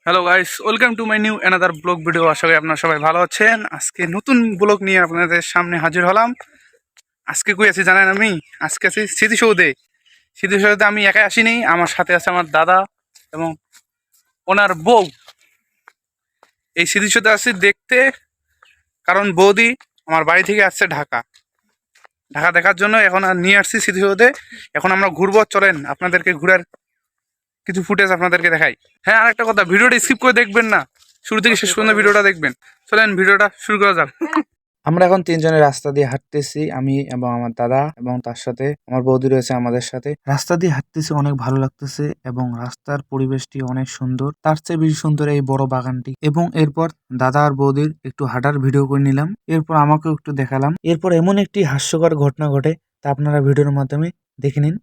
Hello guys, welcome to my new another blog video. আশা করি আপনারা সবাই ভালো আছেন। আজকে নতুন ব্লগ নিয়ে আপনাদের সামনে হাজির হলাম। আজকে কই আছি জানেন? আমি আজকে আছি স্মৃতিসৌধে। স্মৃতিসৌধে আমি একাই আসিনি, আমার সাথে আছে আমার দাদা এবং ওনার বউ। এই স্মৃতিসৌধে আসছি দেখতে, কারণ বৌদি আমার বাড়ি থেকে আসছে ঢাকা ঢাকা দেখার জন্য। এখন আর নিয়ে আসছি স্মৃতিসৌধে। এখন আমরা ঘুরবো, চলেন আপনাদেরকে ঘুরার কিছু ফুটেজ আপনাদেরকে দেখাই। হ্যাঁ, আর একটা কথা, ভিডিওটা স্কিপ করে দেখবেন না, শুরু থেকে শেষ পর্যন্ত ভিডিওটা দেখবেন। চলেন ভিডিওটা শুরু করা যাক। আমরা এখন তিনজনের রাস্তা দিয়ে হাঁটতেছি, আমি এবং আমার দাদা এবং তার সাথে আমার বৌদি রয়েছে আমাদের সাথে। রাস্তা দিয়ে হাঁটতেছি, অনেক ভালো লাগতেছে এবং রাস্তার পরিবেশটি অনেক সুন্দর। তার চেয়ে বেশি সুন্দর এই বড় বাগানটি। এবং এরপর দাদা আর বৌদির একটু হাঁটার ভিডিও করে নিলাম, এরপর আমাকেও একটু দেখালাম। এরপর এমন একটি হাস্যকর ঘটনা ঘটে, তা আপনারা ভিডিওর মাধ্যমে দেখে নিন।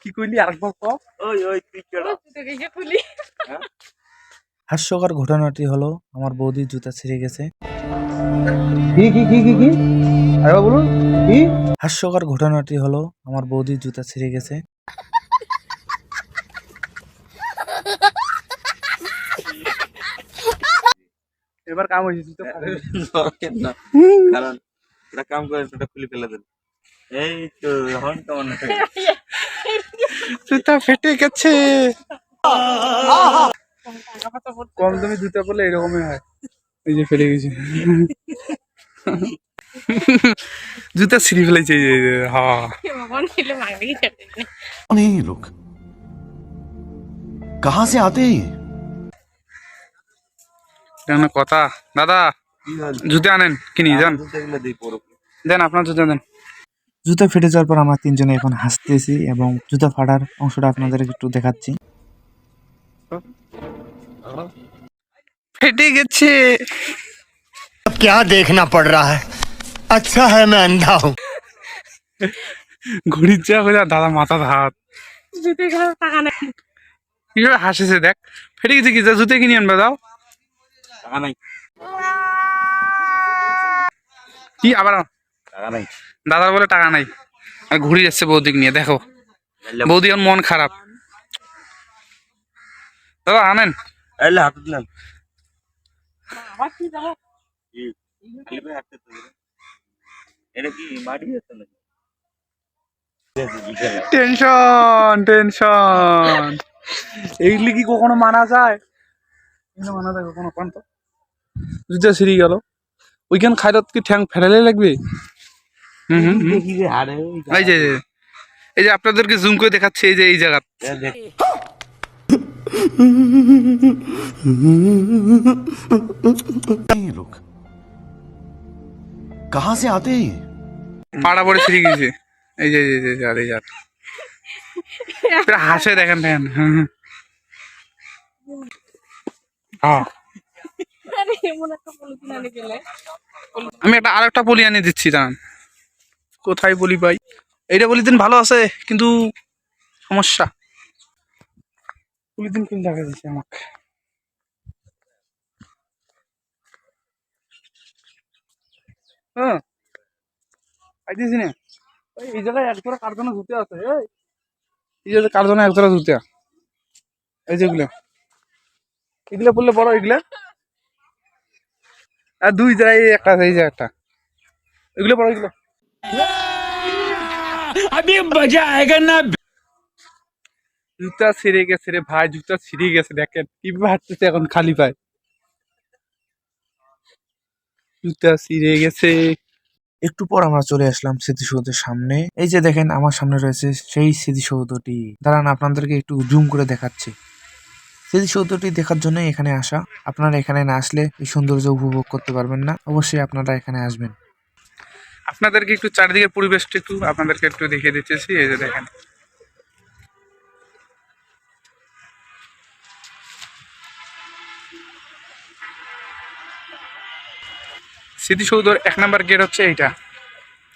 কি কইলি আরেকবার কও? ওই ওই তুই কেডা? তুই খুলি। হাস্যকর ঘটনাটি হলো, আমার বৌদির জুতা ছিঁড়ে গেছে। কি কি কি কি কি আরেকবার বলুন। কি হাস্যকর ঘটনাটি হলো, আমার বৌদির জুতা ছিঁড়ে গেছে। এবার কাম হইছে, জুতা দরকার না, কারণ এটা কাম করে সেটা খুলে ফেলে দেন। এই তো এখন কেমন জুতা ফেটে গেছে। কম দামি জুতা পরলে এরকমই হয়। এই যে ফেলে গেছে, জুতা ছিঁড়ে ফেলেছে। ये लोग कहाँ से आते हैं? কথা দাদা, জুতা আনেন, কিনি যান, দেন আপনার জুতা দেন। জুতা ফেটে যাওয়ার পর আমরা তিনজনে এখন হাসতেছি এবং জুতা ফাটার অংশটা আপনাদের একটু দেখাচ্ছি। ফেটে গেছে। अब क्या देखना पड़ रहा है? अच्छा है मैं अंधा हूँ। ঘড়ির যা হয়ে দাদা মাথা হাত কিভাবে হাসিছে দেখ। ফেটে গেছে কি, জুতে কিনে আনবে, দাও টাকা নাই। কি আবার টাকা নাই? দাদার বলে টাকা নাই আর ঘুরে যাচ্ছে বৌদিক নিয়ে। দেখো বৌদি এখন মন খারাপ। দাদা আনেন, হাতে দিলাম। টেনশন টেনশন, এইগুলি কি কখনো মানা যায়? মানা যায় কখনো? পান তো জুতা ছিঁড়ে গেল, ওইখান খাইরত কি ঠ্যাং ফেরালে লাগবে? এই যে এই যে আপনাদেরকে জুম করে দেখাচ্ছি, এই যে এই জায়গা ये लोग कहाँ से आते हैं? পাড়া পড়ে ছিঁড়ে গেছে। এই যে হাসে দেখেন দেখেন। আমি একটা আরেকটা পলি আনিয়ে দিচ্ছি, দাঁড়ান। কোথায় বলি ভাই? এইটা পলিথিন ভালো আছে, কিন্তু সমস্যা পলিথিন কিনে দেখা দিচ্ছে আমাকে। হ্যাঁ আইতেছি না। এই জায়গায় একজোড়া কারখানা ধুতে আছে। এই জায়গায় কারখানা একজোড়া ধুতে, এই যেগুলো এগুলো বললে বড়, এগুলা আর দুই জায়গায় একটা আছে, এই যে একটা, এগুলো বড়, এগুলো अभी मजा आएगा ना। জুতা ছিঁড়ে গেছে রে ভাই, জুতা ছিঁড়ে গেছে। দেখেন কিভাবে হাঁটতেছে এখন খালি পায়, জুতা ছিঁড়ে গেছে। একটু পর আমরা চলে আসলাম স্মৃতিসৌধের সামনে। এই যে দেখেন আমার সামনে রয়েছে সেই স্মৃতিসৌধটি। দাঁড়ান আপনাদেরকে একটু জুম করে দেখাচ্ছি। স্মৃতিসৌধটি দেখার জন্য এখানে আসা। আপনারা এখানে না আসলে এই সৌন্দর্য উপভোগ করতে পারবেন না। অবশ্যই আপনারা এখানে আসবেন। আপনাদেরকে একটু চারিদিকের পরিবেশটা একটু আপনাদেরকে একটু দেখিয়ে দিতেছি। এই যে দেখেন, স্মৃতিসৌধের 1 নাম্বার গেট হচ্ছে এইটা।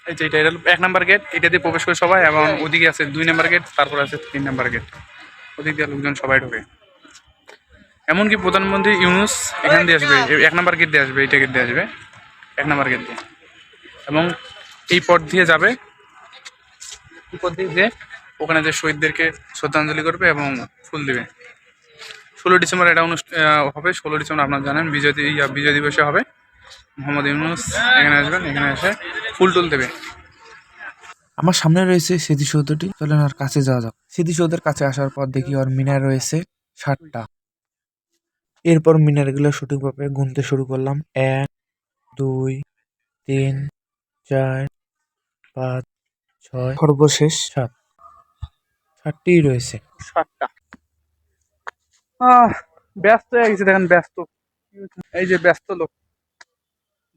এই যে এটা 1 নাম্বার গেট, এটা দিয়ে প্রবেশ করে সবাই। এবং ওদিকে আছে 2 নাম্বার গেট, তারপর আছে 3 নাম্বার গেট, ওদিক দিয়ে লোকজন সবাই ঢোকে। এমনকি প্রধানমন্ত্রী ইউনূস এখান দিয়ে আসবে, 1 নাম্বার গেট দিয়ে আসবে, এইটা গেট দিয়ে আসবে, 1 নাম্বার গেট দিয়ে। এবং এই পথ দিয়ে যাবে, এই পথ দিয়ে ওখানে যে শহীদদেরকে শ্রদ্ধাঞ্জলি করবে এবং ফুল দেবে। 16 ডিসেম্বর এটা হবে। 16 ডিসেম্বর আপনারা জানেন বিজয় দিবসে হবে। মোহাম্মদ ইউনূস এখানে আসবেন, এখানে এসে ফুল টুল দেবে। আমার সামনে রয়েছে স্মৃতিসৌধটি, চলেন আর কাছে যাওয়া যাক। স্মৃতিসৌধের কাছে আসার পর দেখি আর মিনার রয়েছে 7টা। এরপর মিনারগুলো সঠিকভাবে গুনতে শুরু করলাম। 1 2 3 4 5 6, সর্বশেষ 7টি রয়েছে। 7টা। ব্যস্ত হয়ে গেছে দেখেন, ব্যস্ত। এই যে ব্যস্ত লোক,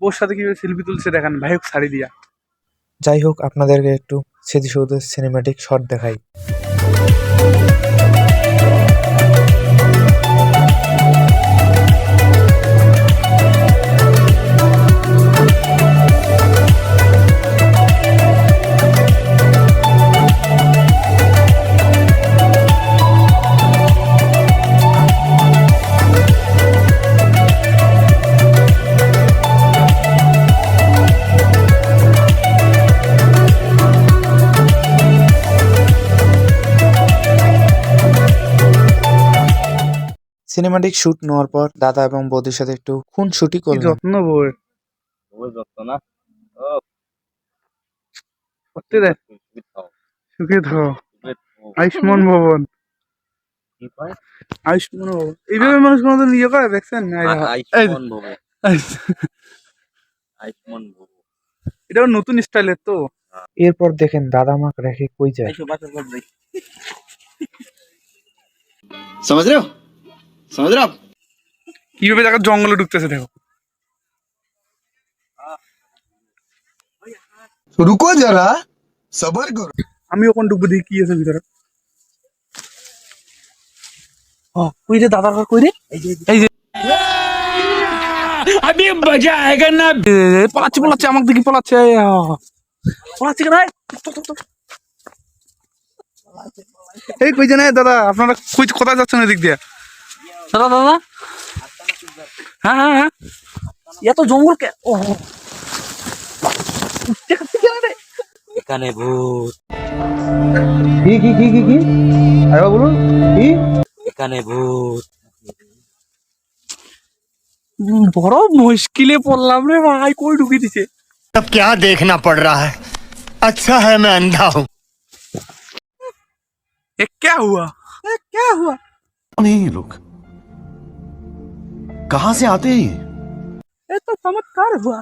বোর সাথে কিভাবে সেলফি তুলছে দেখেন, ভাইক শাড়ি দিয়া। যাই হোক, আপনাদেরকে একটু স্মৃতিসৌধের সিনেম্যাটিক শট দেখাই। সিনেমাটিক শুট নেওয়ার পর দাদা এবং বৌদির সাথে একটু খুনসুটি কি করলাম। যত্ন বউয়ের, ওই যত না সত্যি দেখ, সুখে থাকো। আয়ুষ্মান ভবন, কি কয় আয়ুষ্মান ভবন। এইভাবে মানুষ কোনোদিন ইয়ে করে দেখছেন? আইফোন ভবো আইফোন ভবো এটাও নতুন স্টাইলের তো। এরপর দেখেন দাদা আমাকে রেখে কই যায়। আইসো বাসা কর দেই समझ रहे हो समझ रहे हो आप কিভাবে জায়গা জঙ্গলে ঢুকতেছে দেখো। रुको जरा सबर करो। আমি ওখানে ঢুকবো, দেখি কি আছে ভিতরে। কই রে দাদার ঘর, কই রে? এই যে আমি মজা আয়েগা না। পলাচ্ছে আমাকে দেখি, পলাচ্ছে কেন? এই কই জানে দাদা, আপনারা কই কোথায় যাচ্ছেন এদিক দিয়ে? দাদা দাদা, হ্যাঁ হ্যাঁ হ্যাঁ, এত জঙ্গল কে? ও এখানে ভূত কি আরে বলুন কি? এখানে ভূত বড় মুশকিলে পড়লাম রে ভাই, কই ঢুকিয়ে দিছে। अब क्या देखना पड़ रहा है। अच्छा है मैं अंधा हूँ। ये क्या हुआ? कौन है ये लोग कहाँ से आते हैं ये ये तो चमत्कार हुआ।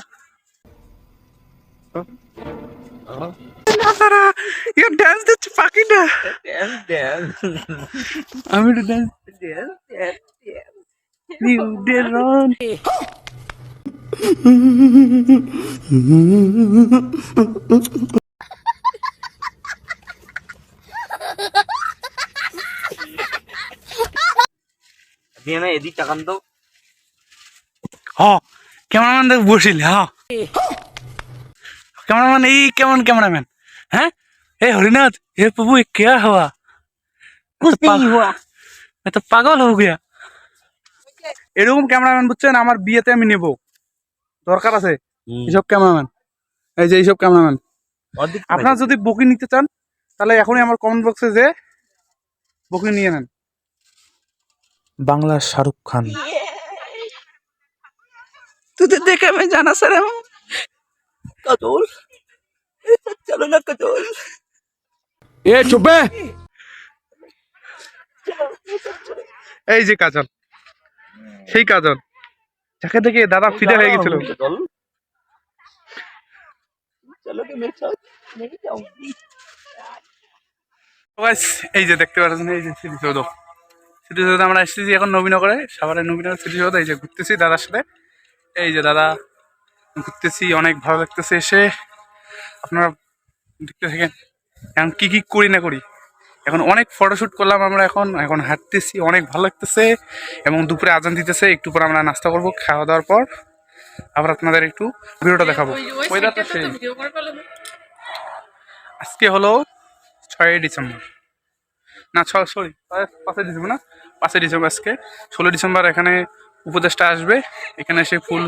ये डांस दिচ্ছে পাখি না। আমি তো ডান্স You did wrong. দিয়ে না এদিক তাকান তো ক্যামেরাম্যান দেখ বসিল। कैमरामैन ये केमन कैमरामैन हैं? ए हरिनाथ, हे प्रभु ये क्या हुआ? कुछ नहीं हुआ, मैं तो पागल हो गया। এরকম ক্যামেরাম্যান বুঝছেন আমার বিয়েতে আমি নেব, দরকার আছে এইসব ক্যামেরাম্যান। এই যে এইসব ক্যামেরাম্যান, আপনারা যদি বুকিং নিতে চান তাহলে এখনই আমার কমেন্ট বক্সে যে বুকিং নিয়ে নেন। বাংলার শাহরুখ খান। तुझे देखा मैं जाना सर हूँ কাজল চলো না কাজল এ চুপে। এই যে কাজল, সেই কাজল যাকে দেখে দাদা ফিদা হয়ে গেছিল। কাজল চলো কে মেরে সাথ नहीं जाऊंगी। গাইস এই যে দেখতে পাচ্ছেন, এই যে স্মৃতিসৌধ। স্মৃতিসৌধ আমরা এসেছি এখন নবীনগরে, সাভারের নবীনগর স্মৃতিসৌধ। এই যে ঘুরতেছি দাদার সাথে, এই যে দাদা ঘুরতেছি, অনেক ভালো লাগতেছে এসে। আপনারা দেখতে থাকেন এখন কি কি করি না করি। এখন অনেক ফটোশুট করলাম আমরা, এখন হাঁটতেছি, অনেক ভালো লাগতেছে। এবং দুপুরে আজান দিতেছে, একটু পর আমরা নাস্তা করবো। খাওয়া দাওয়ার পর আবার আপনাদের একটু ভিডিওটা দেখাবো। ওয়েদারটা সেই। আজকে হলো 6 ডিসেম্বর, না 5 ডিসেম্বর না, 5 ডিসেম্বর আজকে। 16 ডিসেম্বর এখানে উপদেষ্টা আসবে, এখানে এসে ফুল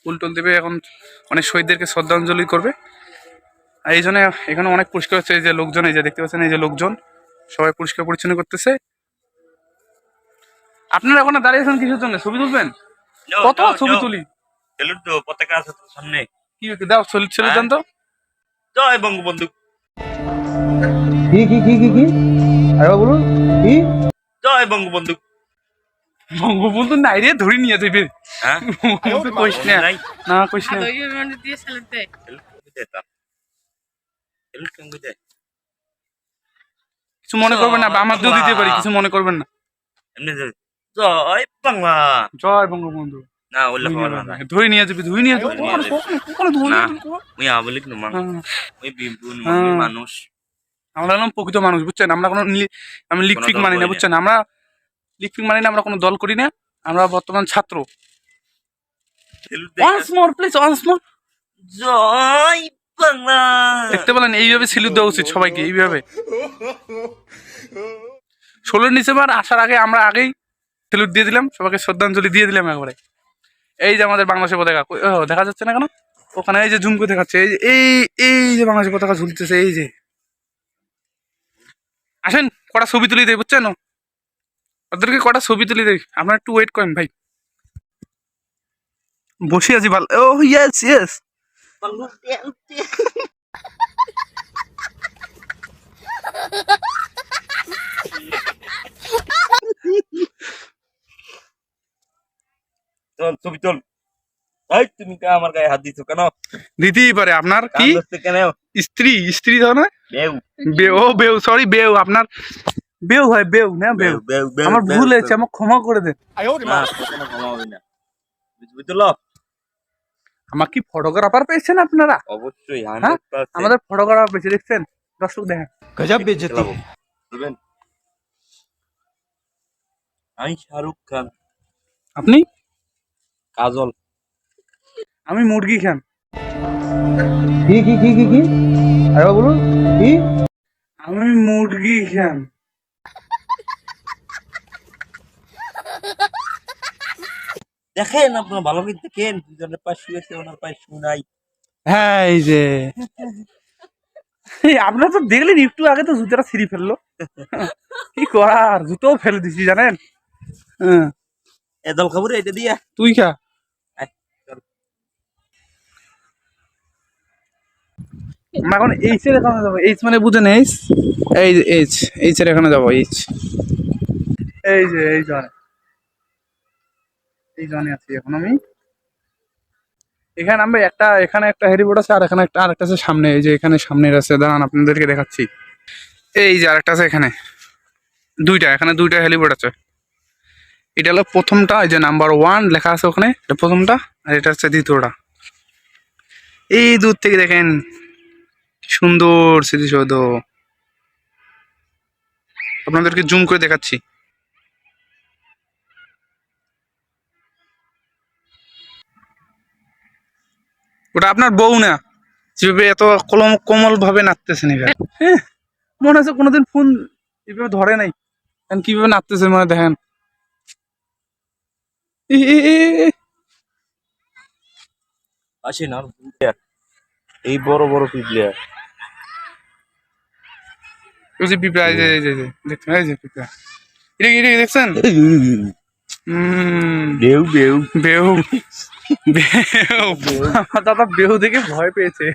টুল দেবে। এখন অনেক শহীদদেরকে শ্রদ্ধাঞ্জলি করবে। আর এই জন্য এখানে অনেক পরিষ্কার হচ্ছে। এই যে লোকজন, এই যে দেখতে পাচ্ছেন, এই যে লোকজন সবাই পরিষ্কার পরিচ্ছন্ন করতেছে। আপনারা ওখানে দাঁড়িয়েছেন কিসের জন্য? ছবি তুলবেন? কত ছবি তুলি। সেলুট তো পতাকা আছে তোর সামনে। কি দাও ছেলে দেন তো। জয় বঙ্গবন্ধু। কি আরে বলুন কি? জয় বঙ্গবন্ধু। বঙ্গবন্ধু নাই রে, ধরে নিয়ে যাবে। হ্যাঁ কইস না, নাই না কইস না। সেলুট দে তা। সেলুট কেন দে? কিছু মনে করবেন না, বা আমার দিয়েও দিতে পারি, কিছু মনে করবেন না। এমনি দে। জয় বাংলা। জয় বঙ্গবন্ধু। না ওলা পাওয়া না। ধরে নিয়ে যাবি, ধরে নিয়ে যাবি। না মুই আবলিক নমাং। মুই বিপুন মানুষ। আমরা হলাম প্রকৃত মানুষ, বুঝছেন? আমরা কোনো আমি লিকফিক মানি না, বুঝছেন? আমরা লিকফিক মানি না, আমরা কোনো দল করি না। আমরা বর্তমান ছাত্র। সেলুট দে। Once more please, once more. জয় বাংলা। দেখতে পেলেন? এইভাবে সিলুট দেওয়া উচিত সবাইকে, এইভাবে। 16 ডিসেম্বর আসার আগে আমরা আগেই সেলুট দিয়ে দিলাম, সবাইকে শ্রদ্ধাঞ্জলি দিয়ে দিলাম একবারে। এই যে আমাদের বাংলাদেশের পতাকা, দেখা যাচ্ছে না কেন? ওখানে এই যে ঝুমকো দেখাচ্ছে, এই যে এই যে বাংলাদেশের পতাকা ঝুলতেছে, এই যে। আসেন কটা ছবি তুলি দেয়, বুঝছেন? ওদেরকে কটা ছবি তুলি দেয়, আপনারা একটু ওয়েট করেন ভাই। বসে আছি ভালো। ও ইয়েস ইয়েস। চল ছবি চল। এই তুমি কে আমার গায়ে হাত দিছো কেন? দিতেই পারে। আপনার কি কেন? স্ত্রী দাও না? বেউ সরি, বেউ আপনার বেউ হয়, বেউ না বেউ। আমার ভুল হয়েছে, আমাকে ক্ষমা করে দেন। না কোনো ক্ষমা হবে না। বুঝল? আমার কি ফটোগ্রাফার পেয়েছেন আপনারা? অবশ্যই হ্যাঁ 100%। আমাদের ফটোগ্রাফার পেয়েছে, দেখছেন? দর্শক দেখেন। गजब बेइज्जती है। দিবেন। আমি শাহরুখ খান। আপনি? কাজল। আমি মুরগি খান। কি আরে বলুন কি? আমি মুরগি খান। দেখেন আপনার ভালো করে দেখেন, দুজনের পায়ে শুয়েছে, ওনার পায়ে শু নাই। হ্যাঁ এই যে আপনারা তো দেখলেন একটু আগে তো জুতোটা ছিঁড়ি ফেললো। কি করার, জুতোও ফেলে দিছি জানেন। হ্যাঁ এ দল খাবো রে এটা দিয়া। তুই খা। আয়, চল। আমরা এখন এইচ এর এখানে যাবো। এইচ মানে বুঝেন? এইচ, এই যে এইচ এর এখানে যাবো। এইচ, এই যে এই জনে আছি এখন আমি। এখানে আমরা এখানে একটা হেলিপোর্ট আছে, আর এখানে আরেকটা আছে সামনে। এই যে এখানে সামনের আছে, দাঁড়ান আপনাদেরকে দেখাচ্ছি। এই যে আরেকটা আছে এখানে, এখানে দুইটা হেলিপোর্ট আছে। এটা হলো প্রথমটা, এই যে নাম্বার 1 লেখা আছে ওখানে, এটা প্রথমটা। আর এটা হচ্ছে দ্বিতীয়টা। এই দূর থেকে দেখেন কি সুন্দর স্মৃতিসৌধ। আপনাদেরকে জুম করে দেখাচ্ছি। ওটা আপনার বউ না, যেভাবে এত কোমল ভাবে নাচতেছেন এবার। হ্যাঁ মনে হচ্ছে কোনোদিন ফোন এভাবে ধরে নাই, কারণ কিভাবে নাচতেছে মনে হয়, দেখেন। আসেন আর এই বড় বড় প্লেয়ার। ওই যে পিঁপড়া, এই যে দেখছেন? এই যে পিঁপড়া, এটা দেখছেন? বেউ বেউ বেউ বেউ আমার দাদা বেউ দেখে ভয় পেয়েছে।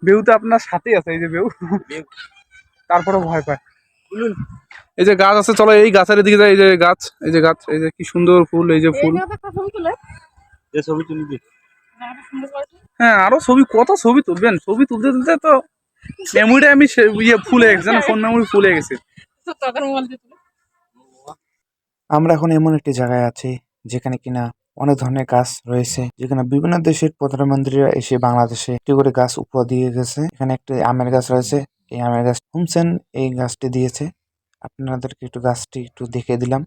বেউ তো আপনার সাথেই আছে, এই যে বেউ, তারপরে ভয় পায়। এই যে গাছ আছে, চলো এই গাছের দিকে যাই। এই যে গাছ, এই যে কি সুন্দর ফুল, এই যে ফুল। ছবি তুলি দি। হ্যাঁ আরো কত ছবি তুলবেন? ছবি তুলতে তুলতে তো মেমোরিটা আমি ফুলে গেছে না, ফোন মেমোরি ফুলে গেছে। আমরা এখন এমন একটি জায়গায় আছি যেখানে কিনা অনেক ধরনের গাছ রয়েছে, যেখানে বিভিন্ন দেশের প্রধানমন্ত্রীরা এসে বাংলাদেশে একটি করে গাছ উপহার দিয়ে গেছে। এখানে একটি আমের গাছ রয়েছে, এই আমের গাছ হোমসেন এই গাছটি দিয়েছে। আপনাদেরকে একটু গাছটি একটু দেখে দিলাম।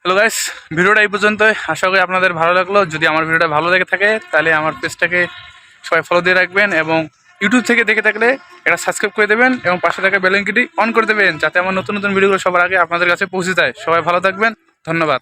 হ্যালো গাইস, ভিডিওটা এই পর্যন্তই। আশা করি আপনাদের ভালো লাগলো। যদি আমার ভিডিওটা ভালো লেগে থাকে তাহলে আমার পেজটাকে সবাই ফলো দিয়ে রাখবেন, এবং ইউটিউব থেকে দেখে থাকলে এটা সাবস্ক্রাইব করে দেবেন, এবং পাশে থাকা বেল আইকনটি অন করে দেবেন, যাতে আমার নতুন নতুন ভিডিওগুলো সবার আগে আপনাদের কাছে পৌঁছে যায়। সবাই ভালো থাকবেন, ধন্যবাদ।